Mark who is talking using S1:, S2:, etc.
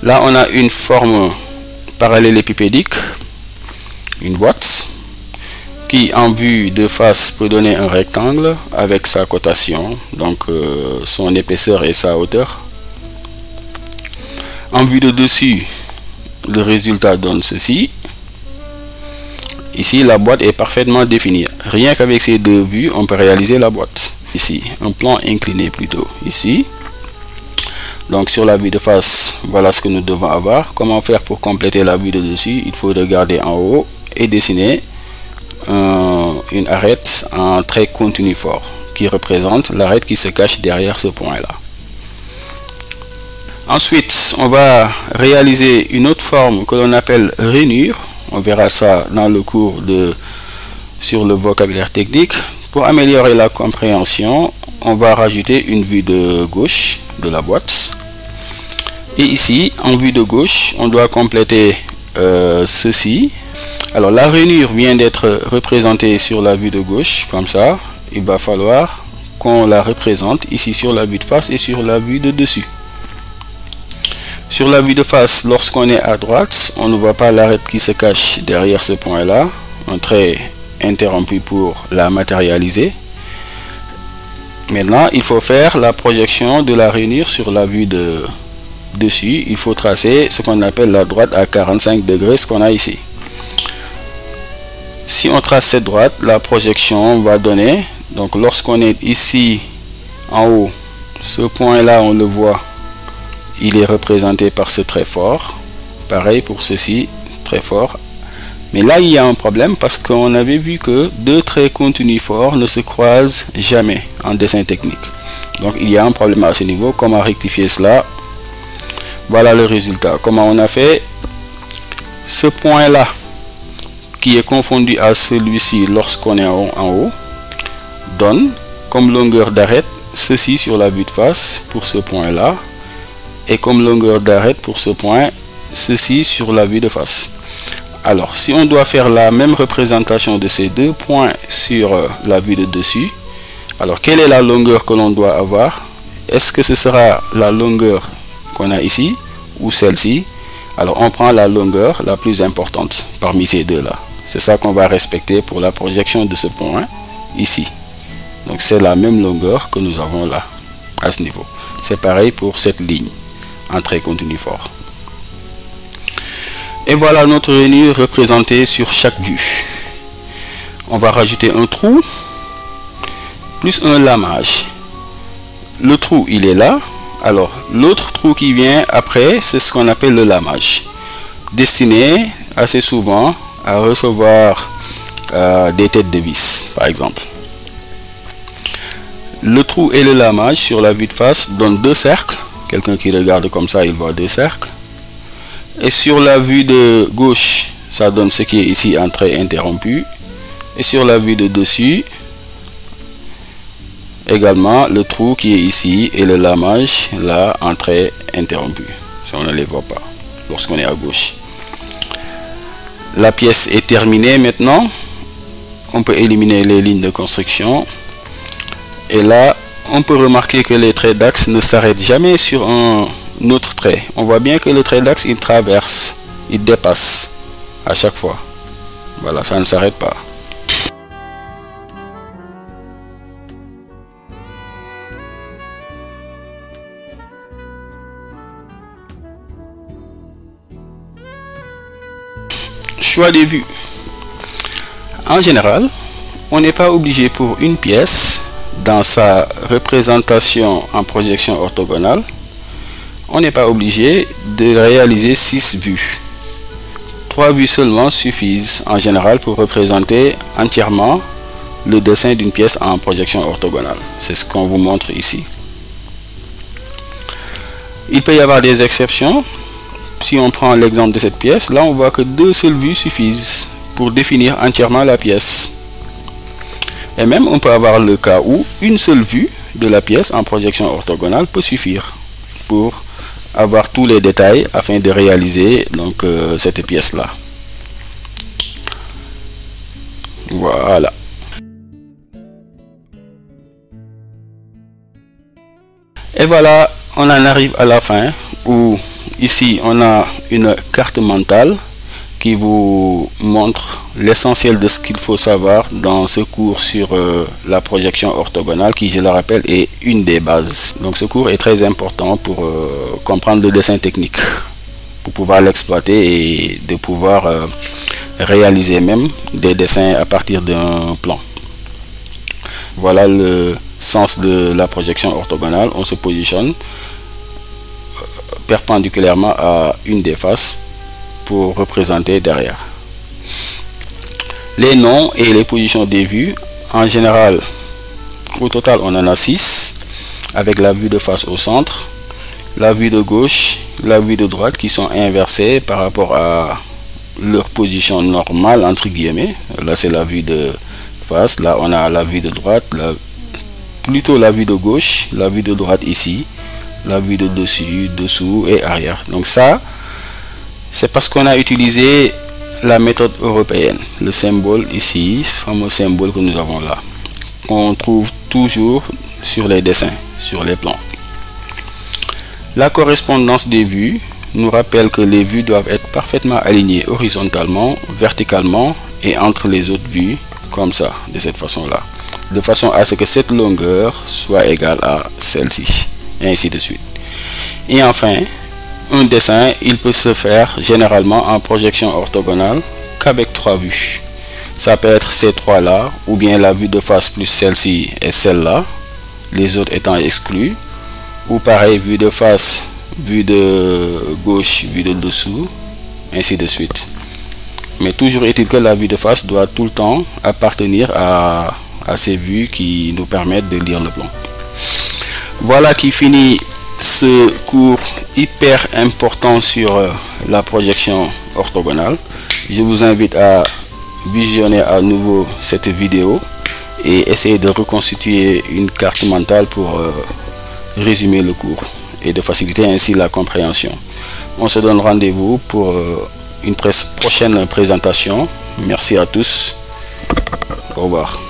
S1: Là, on a une forme parallélépipédique, une boîte, qui en vue de face peut donner un rectangle avec sa cotation, donc son épaisseur et sa hauteur. En vue de dessus, le résultat donne ceci. Ici, la boîte est parfaitement définie. Rien qu'avec ces deux vues, on peut réaliser la boîte. Ici, un plan incliné plutôt. Ici. Donc, sur la vue de face, voilà ce que nous devons avoir. Comment faire pour compléter la vue de dessus? Il faut regarder en haut et dessiner une arête en trait continu fort qui représente l'arête qui se cache derrière ce point-là. Ensuite, on va réaliser une autre forme que l'on appelle rainure. On verra ça dans le cours sur le vocabulaire technique. Pour améliorer la compréhension, on va rajouter une vue de gauche de la boîte. Et ici, en vue de gauche, on doit compléter ceci. Alors, la rainure vient d'être représentée sur la vue de gauche, comme ça. Il va falloir qu'on la représente ici sur la vue de face et sur la vue de dessus. Sur la vue de face, lorsqu'on est à droite, on ne voit pas l'arête qui se cache derrière ce point-là. Un trait interrompu pour la matérialiser. Maintenant, il faut faire la projection de la rainure sur la vue de dessus. Il faut tracer ce qu'on appelle la droite à 45 degrés, ce qu'on a ici. Si on trace cette droite, la projection va donner, donc lorsqu'on est ici en haut, ce point-là, on le voit, il est représenté par ce trait fort. Pareil pour ceci, très fort. Mais là, il y a un problème parce qu'on avait vu que deux traits continus forts ne se croisent jamais en dessin technique. Donc, il y a un problème à ce niveau. Comment rectifier cela? Voilà le résultat. Comment on a fait? Ce point-là, qui est confondu à celui-ci lorsqu'on est en haut, donne comme longueur d'arête ceci sur la vue de face pour ce point-là, et comme longueur d'arête pour ce point, ceci sur la vue de face. Alors, si on doit faire la même représentation de ces deux points sur la vue de dessus, alors quelle est la longueur que l'on doit avoir? Est-ce que ce sera la longueur qu'on a ici ou celle-ci? Alors, on prend la longueur la plus importante parmi ces deux-là. C'est ça qu'on va respecter pour la projection de ce point ici. Donc, c'est la même longueur que nous avons là, à ce niveau. C'est pareil pour cette ligne en trait continu fort. Et voilà notre rainure représentée sur chaque vue. On va rajouter un trou plus un lamage. Le trou, il est là. Alors, l'autre trou qui vient après, c'est ce qu'on appelle le lamage, destiné assez souvent à recevoir des têtes de vis, par exemple. Le trou et le lamage sur la vue de face donnent deux cercles. Quelqu'un qui regarde comme ça, il voit deux cercles. Et sur la vue de gauche, ça donne ce qui est ici en trait interrompu. Et sur la vue de dessus, également le trou qui est ici et le lamage là en trait interrompu. Ça, on ne les voit pas lorsqu'on est à gauche. La pièce est terminée maintenant. On peut éliminer les lignes de construction. Et là, on peut remarquer que les traits d'axe ne s'arrêtent jamais sur un autre trait. On voit bien que le trait d'axe, il traverse, il dépasse à chaque fois. Voilà, ça ne s'arrête pas. Choix des vues. En général, on n'est pas obligé pour une pièce, dans sa représentation en projection orthogonale, on n'est pas obligé de réaliser 6 vues. 3 vues seulement suffisent en général pour représenter entièrement le dessin d'une pièce en projection orthogonale. C'est ce qu'on vous montre ici. Il peut y avoir des exceptions. Si on prend l'exemple de cette pièce, là on voit que 2 seules vues suffisent pour définir entièrement la pièce. Et même on peut avoir le cas où une seule vue de la pièce en projection orthogonale peut suffire pour avoir tous les détails afin de réaliser donc cette pièce là. Voilà. Et voilà, on en arrive à la fin où ici on a une carte mentale qui vous montre l'essentiel de ce qu'il faut savoir dans ce cours sur la projection orthogonale qui, je le rappelle, est une des bases. Donc ce cours est très important pour comprendre le dessin technique, pour pouvoir l'exploiter et de pouvoir réaliser même des dessins à partir d'un plan. Voilà le sens de la projection orthogonale. On se positionne perpendiculairement à une des faces pour représenter derrière. Les noms et les positions des vues, en général, au total on en a 6, avec la vue de face au centre, la vue de gauche, la vue de droite qui sont inversées par rapport à leur position normale entre guillemets. Là c'est la vue de face, là on a la vue de droite, plutôt la vue de gauche, la vue de droite ici, la vue de dessus, dessous et arrière. Donc ça, c'est parce qu'on a utilisé la méthode européenne, le symbole ici, fameux symbole que nous avons là, qu'on trouve toujours sur les dessins, sur les plans. La correspondance des vues nous rappelle que les vues doivent être parfaitement alignées horizontalement, verticalement et entre les autres vues, comme ça, de cette façon-là, de façon à ce que cette longueur soit égale à celle-ci, et ainsi de suite. Et enfin, un dessin, il peut se faire généralement en projection orthogonale qu'avec 3 vues. Ça peut être ces 3 là, ou bien la vue de face plus celle-ci et celle-là, les autres étant exclus, ou pareil, vue de face, vue de gauche, vue de dessous, ainsi de suite. Mais toujours est-il que la vue de face doit tout le temps appartenir à ces vues qui nous permettent de lire le plan. Voilà qui finit ce cours hyper important sur la projection orthogonale. Je vous invite à visionner à nouveau cette vidéo et essayer de reconstituer une carte mentale pour résumer le cours et de faciliter ainsi la compréhension. On se donne rendez-vous pour une prochaine présentation. Merci à tous. Au revoir.